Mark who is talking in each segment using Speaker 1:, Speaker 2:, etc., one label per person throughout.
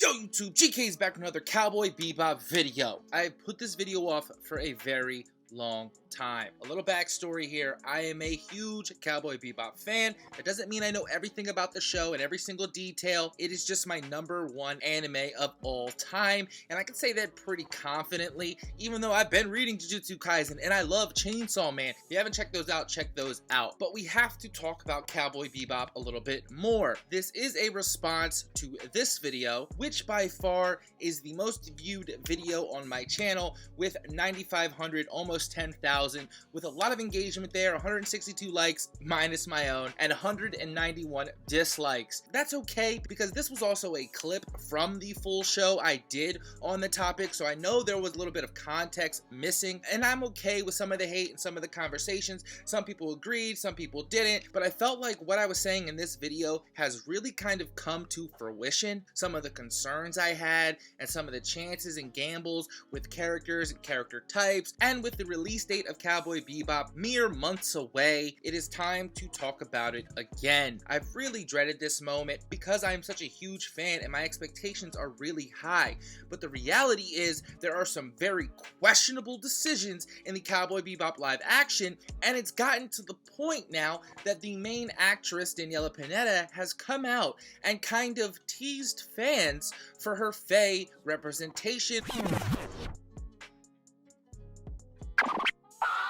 Speaker 1: Yo YouTube, GK's back with another Cowboy Bebop video. I put this video off for a very long time. A little backstory here. I am a huge Cowboy Bebop fan. That doesn't mean I know everything about the show and every single detail. It is just my #1 anime of all time, and I can say that pretty confidently, even though I've been reading Jujutsu Kaisen and I love Chainsaw Man. If you haven't checked those out, check those out. But we have to talk about Cowboy Bebop a little bit more. This is a response to this video, which by far is the most viewed video on my channel, with 9,500, almost 10,000, with a lot of engagement there, 162 likes minus my own, and 191 dislikes. That's okay, because this was also a clip from the full show I did on the topic, so I know there was a little bit of context missing, and I'm okay with some of the hate and some of the conversations. Some people agreed, some people didn't, but I felt like what I was saying in this video has really kind of come to fruition. Some of the concerns I had, and some of the chances and gambles with characters and character types, and with the release date of Cowboy Bebop mere months away, it is time to talk about it again. I've really dreaded this moment because I am such a huge fan and my expectations are really high. But the reality is there are some very questionable decisions in the Cowboy Bebop live action, and it's gotten to the point now that the main actress, Daniela Pineda, has come out and kind of teased fans for her Fae representation.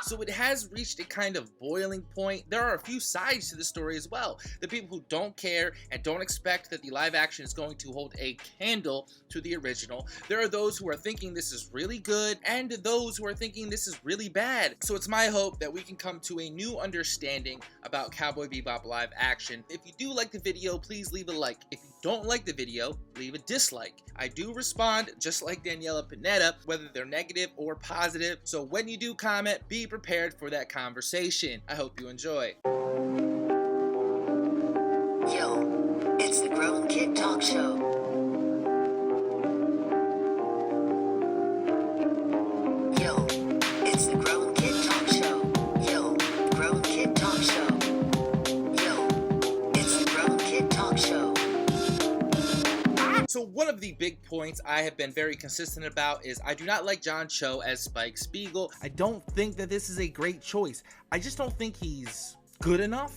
Speaker 1: So it has reached a kind of boiling point. There are a few sides to the story as well. The people who don't care and don't expect that the live action is going to hold a candle to the original. There are those who are thinking this is really good, and those who are thinking this is really bad. So it's my hope that we can come to a new understanding about Cowboy Bebop live action. If you do like the video, please leave a like. If you don't like the video, leave a dislike. I do respond just like Daniela Pineda, whether they're negative or positive. So when you do comment, be prepared for that conversation. I hope you enjoy.
Speaker 2: Yo, it's the Grown Kid Talk Show. Yo, it's the Grown Kid Talk Show. Yo, Grown Kid Talk Show. Yo, it's the Grown Kid Talk Show.
Speaker 1: So one of the big points I have been very consistent about is I do not like John Cho as Spike Spiegel. I don't think that this is a great choice. I just don't think he's good enough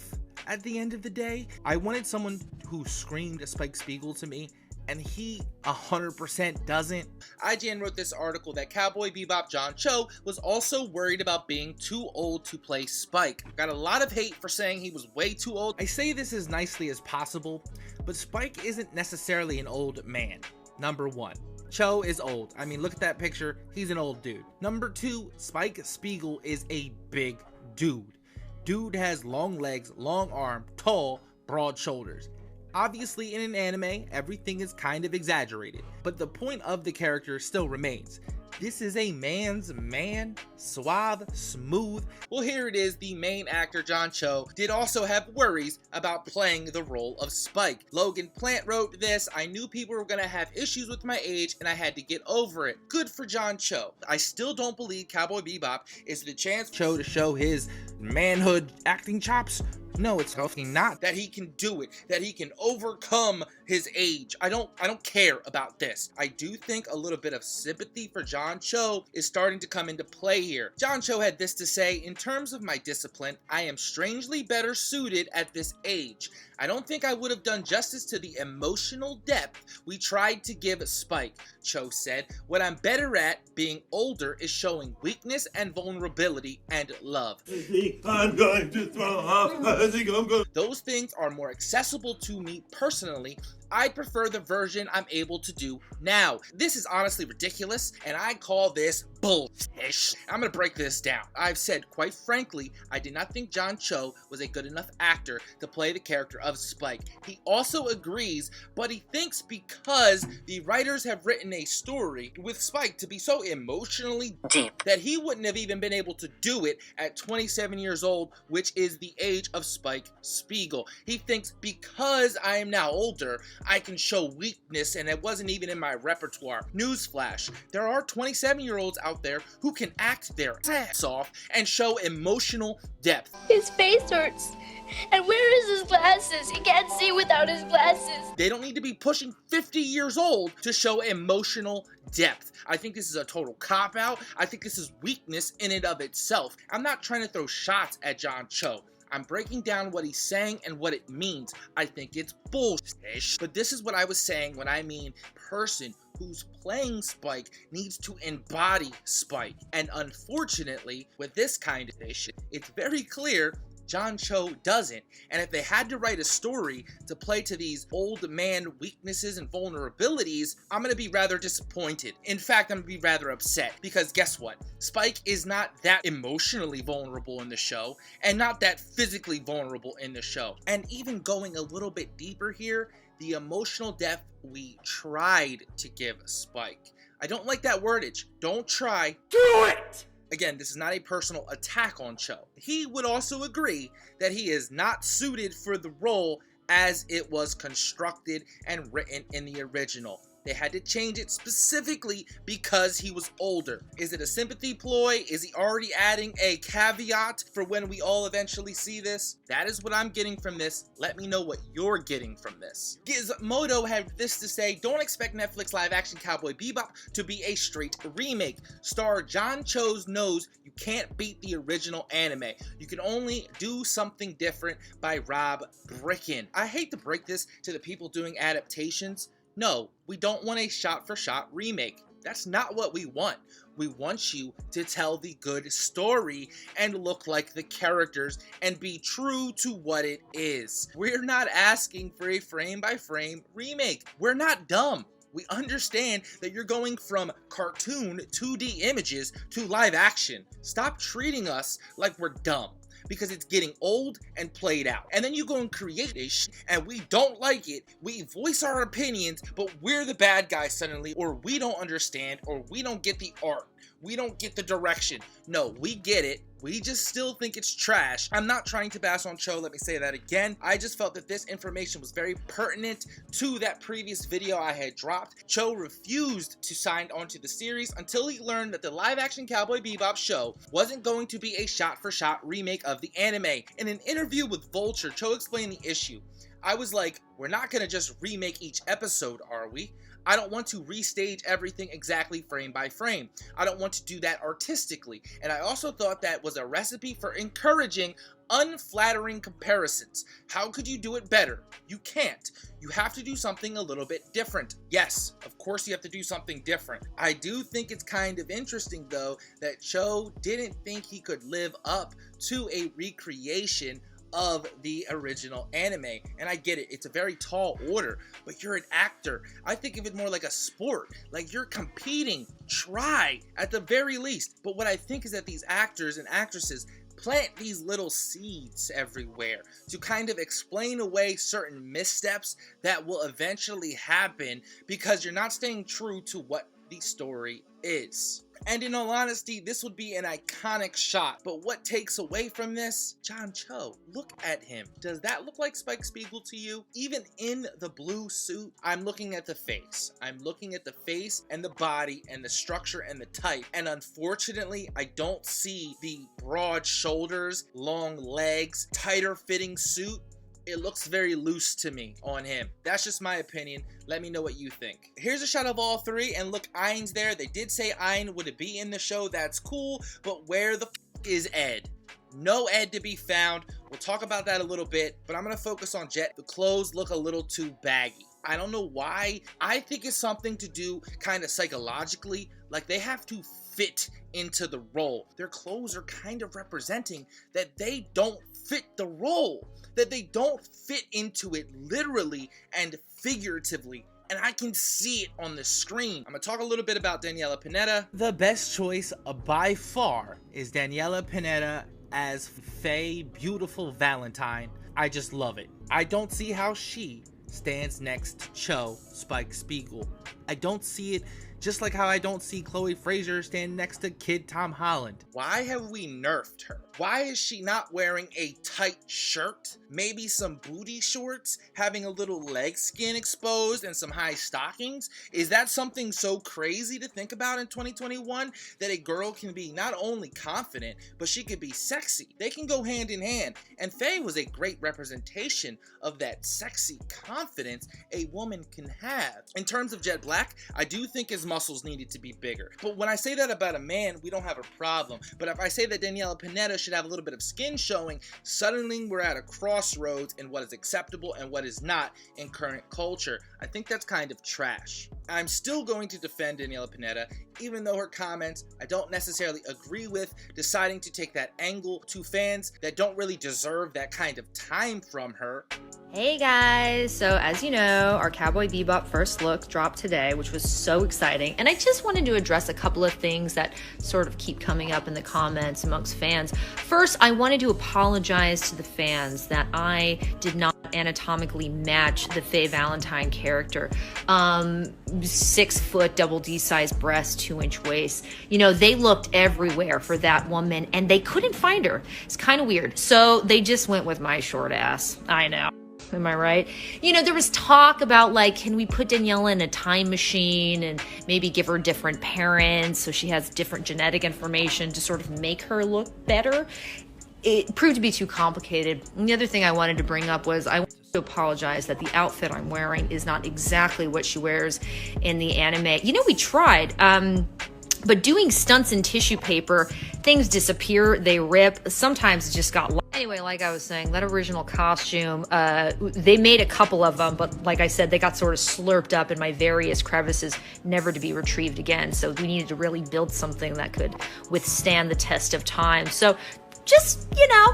Speaker 1: at the end of the day. I wanted someone who screamed Spike Spiegel to me, and he 100% doesn't. IGN wrote this article that Cowboy Bebop John Cho was also worried about being too old to play Spike. Got a lot of hate for saying he was way too old. I say this as nicely as possible, but Spike isn't necessarily an old man. #1. Cho is old. I mean, look at that picture. He's an old dude. #2, Spike Spiegel is a big dude. Dude has long legs, long arm, tall, broad shoulders. Obviously, in an anime, everything is kind of exaggerated, but the point of the character still remains. This is a man's man, suave, smooth. Well, here it is. The main actor, John Cho, did also have worries about playing the role of Spike. Logan Plant wrote this: I knew people were going to have issues with my age and I had to get over it. Good for John Cho. I still don't believe Cowboy Bebop is the chance for Cho to show his manhood acting chops. No, it's fucking not. That he can do it, that he can overcome his age. I don't care about this. I do think a little bit of sympathy for John Cho is starting to come into play here. John Cho had this to say: in terms of my discipline, I am strangely better suited at this age. I don't think I would have done justice to the emotional depth we tried to give Spike. Cho said, what I'm better at, being older, is showing weakness and vulnerability and love.
Speaker 3: I'm going to throw up. I think I'm going.
Speaker 1: Those things are more accessible to me personally. I prefer the version I'm able to do now. This is honestly ridiculous, and I call this bullshit. I'm gonna break this down. I've said, quite frankly, I did not think John Cho was a good enough actor to play the character of Spike. He also agrees, but he thinks because the writers have written a story with Spike to be so emotionally deep that he wouldn't have even been able to do it at 27 years old, which is the age of Spike Spiegel. He thinks because I am now older, I can show weakness and it wasn't even in my repertoire. Newsflash, there are 27-year-olds out there who can act their ass off and show emotional depth.
Speaker 4: His face hurts. And where is his glasses? He can't see without his glasses.
Speaker 1: They don't need to be pushing 50 years old to show emotional depth. I think this is a total cop-out. I think this is weakness in and of itself. I'm not trying to throw shots at John Cho. I'm breaking down what he's saying and what it means. I think it's bullshit. But this is what I was saying when I mean person who's playing Spike needs to embody Spike. And unfortunately, with this kind of shit, it's very clear John Cho doesn't. And if they had to write a story to play to these old man weaknesses and vulnerabilities, I'm gonna be rather disappointed. In fact, I'm gonna be rather upset because guess what? Spike is not that emotionally vulnerable in the show and not that physically vulnerable in the show. And even going a little bit deeper here, the emotional depth we tried to give Spike. I don't like that wordage. Don't try.
Speaker 3: Do it!
Speaker 1: Again, this is not a personal attack on Cho. He would also agree that he is not suited for the role as it was constructed and written in the original. They had to change it specifically because he was older. Is it a sympathy ploy? Is he already adding a caveat for when we all eventually see this? That is what I'm getting from this. Let me know what you're getting from this. Gizmodo had this to say, don't expect Netflix live-action Cowboy Bebop to be a straight remake. Star John Cho's knows you can't beat the original anime. You can only do something different by Rob Bricken. I hate to break this to the people doing adaptations. No, we don't want a shot-for-shot remake. That's not what we want. We want you to tell the good story and look like the characters and be true to what it is. We're not asking for a frame-by-frame remake. We're not dumb. We understand that you're going from cartoon 2D images to live action. Stop treating us like we're dumb, because it's getting old and played out. And then you go and create this shit, and we don't like it. We voice our opinions, but we're the bad guy suddenly, or we don't understand, or we don't get the art. We don't get the direction. No, we get it. We just still think it's trash. I'm not trying to bash on Cho, let me say that again. I just felt that this information was very pertinent to that previous video I had dropped. Cho refused to sign onto the series until he learned that the live-action Cowboy Bebop show wasn't going to be a shot-for-shot remake of the anime. In an interview with Vulture, Cho explained the issue. I was like, we're not gonna just remake each episode, are we? I don't want to restage everything exactly frame by frame. I don't want to do that artistically. And I also thought that was a recipe for encouraging unflattering comparisons. How could you do it better? You can't. You have to do something a little bit different. Yes, of course you have to do something different. I do think it's kind of interesting though that Cho didn't think he could live up to a recreation of the original anime. And I get it, it's a very tall order, but you're an actor. I think of it more like a sport, like you're competing. Try at the very least. But what I think is that these actors and actresses plant these little seeds everywhere to kind of explain away certain missteps that will eventually happen because you're not staying true to what the story is. And in all honesty, this would be an iconic shot. But what takes away from this? John Cho. Look at him. Does that look like Spike Spiegel to you? Even in the blue suit, I'm looking at the face. I'm looking at the face and the body and the structure and the type. And unfortunately, I don't see the broad shoulders, long legs, tighter fitting suit. It looks very loose to me on him. That's just my opinion. Let me know what you think. Here's a shot of all three, and look, Ain's there. They did say Ain would be in the show. That's cool, but where the is Ed? No Ed to be found. We'll talk about that a little bit, but I'm gonna focus on Jet. The clothes look a little too baggy. I don't know why. I think it's something to do kind of psychologically. Like they have to fit into the role. Their clothes are kind of representing that they don't fit the role, that they don't fit into it literally and figuratively. And I can see it on the screen. I'm gonna talk a little bit about Daniela Pineda. The best choice by far is Daniela Pineda as Faye Beautiful Valentine. I just love it. I don't see how she, stands next to Cho, Spike Spiegel. I don't see it, just like how I don't see Chloe Fraser stand next to Kid Tom Holland. Why have we nerfed her? Why is she not wearing a tight shirt? Maybe some booty shorts, having a little leg skin exposed and some high stockings? Is that something so crazy to think about in 2021? That a girl can be not only confident, but she could be sexy. They can go hand in hand. And Faye was a great representation of that sexy confidence a woman can have. In terms of Jet Black, I do think his muscles needed to be bigger. But when I say that about a man, we don't have a problem. But if I say that Daniela Pineda should have a little bit of skin showing, suddenly we're at a crossroads in what is acceptable and what is not in current culture. I think that's kind of trash. I'm still going to defend Daniela Pineda, even though her comments I don't necessarily agree with, deciding to take that angle to fans that don't really deserve that kind of time from her.
Speaker 5: Hey guys, so as you know, our Cowboy Bebop first look dropped today, which was so exciting, and I just wanted to address a couple of things that sort of keep coming up in the comments amongst fans. First, I wanted to apologize to the fans that I did not anatomically match the Faye Valentine character. 6 foot, double D size breast, 2-inch waist. You know, they looked everywhere for that woman and they couldn't find her. It's kind of weird. So they just went with my short ass. I know. Am I right? You know, there was talk about, like, can we put Daniela in a time machine and maybe give her different parents so she has different genetic information to sort of make her look better? It proved to be too complicated. And the other thing I wanted to bring up was I want to apologize that the outfit I'm wearing is not exactly what she wears in the anime. You know, we tried, but doing stunts in tissue paper, things disappear, they rip. Sometimes it just got lost. Anyway, like I was saying, that original costume, they made a couple of them, but like I said, they got sort of slurped up in my various crevices, never to be retrieved again. So we needed to really build something that could withstand the test of time. So just, you know.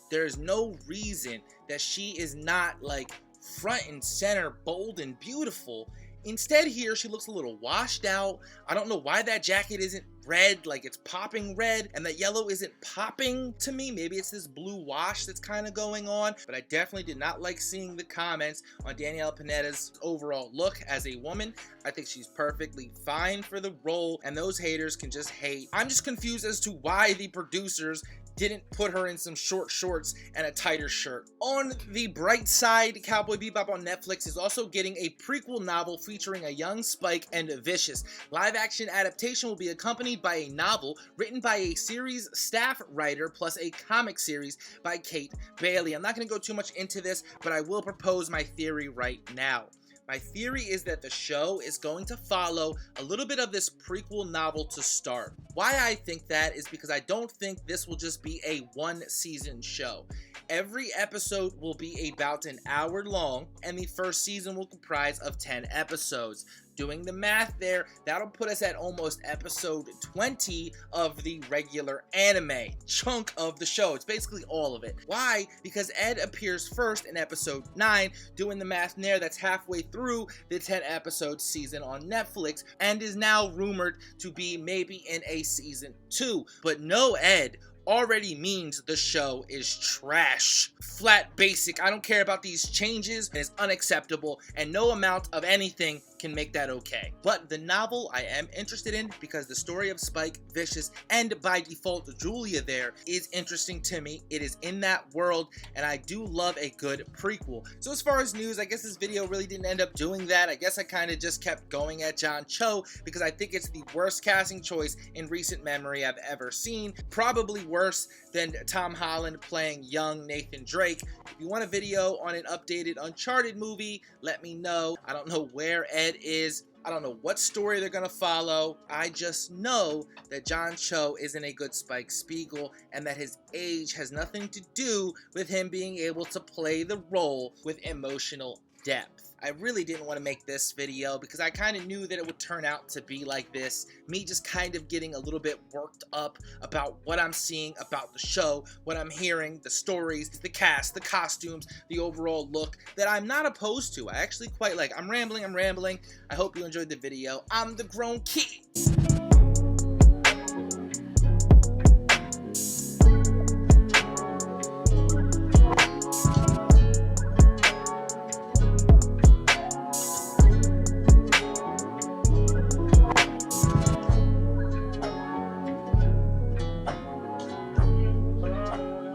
Speaker 1: There's no reason that she is not like front and center, bold and beautiful. Instead here, she looks a little washed out. I don't know why that jacket isn't red, like it's popping red, and that yellow isn't popping to me. Maybe it's this blue wash that's kind of going on, but I definitely did not like seeing the comments on Daniela Pineda's overall look as a woman. I think she's perfectly fine for the role, and those haters can just hate. I'm just confused as to why the producers didn't put her in some short shorts and a tighter shirt. On the bright side, Cowboy Bebop on Netflix is also getting a prequel novel featuring a young Spike and Vicious. Live action adaptation will be accompanied by a novel written by a series staff writer plus a comic series by Kate Bailey. I'm not going to go too much into this, but I will propose my theory right now. My theory is that the show is going to follow a little bit of this prequel novel to start. Why I think that is because I don't think this will just be a one-season show. Every episode will be about an hour long, and the first season will comprise of 10 episodes. Doing the math there, that'll put us at almost episode 20 of the regular anime chunk of the show. It's basically all of it. Why? Because Ed appears first in episode 9. Doing the math there, that's halfway through the 10 episode season on Netflix, and is now rumored to be maybe in a season 2. But no Ed already means the show is trash. Flat basic. I don't care about these changes. It's unacceptable, and no amount of anything can make that okay. But the novel I am interested in because the story of Spike, Vicious, and by default Julia there is interesting to me. It is in that world, and I do love a good prequel. So as far as news, I guess this video really didn't end up doing that. I guess I kind of just kept going at John Cho because I think it's the worst casting choice in recent memory I've ever seen. Probably worse than Tom Holland playing young Nathan Drake. If you want a video on an updated Uncharted movie, let me know. I don't know where Ed is. I don't know what story they're gonna follow. I just know that John Cho isn't a good Spike Spiegel, and that his age has nothing to do with him being able to play the role with emotional depth. I really didn't want to make this video because I kind of knew that it would turn out to be like this. Me just kind of getting a little bit worked up about what I'm seeing about the show, what I'm hearing, the stories, the cast, the costumes, the overall look that I'm not opposed to. I actually quite like. I'm rambling. I hope you enjoyed the video. I'm the grown kid.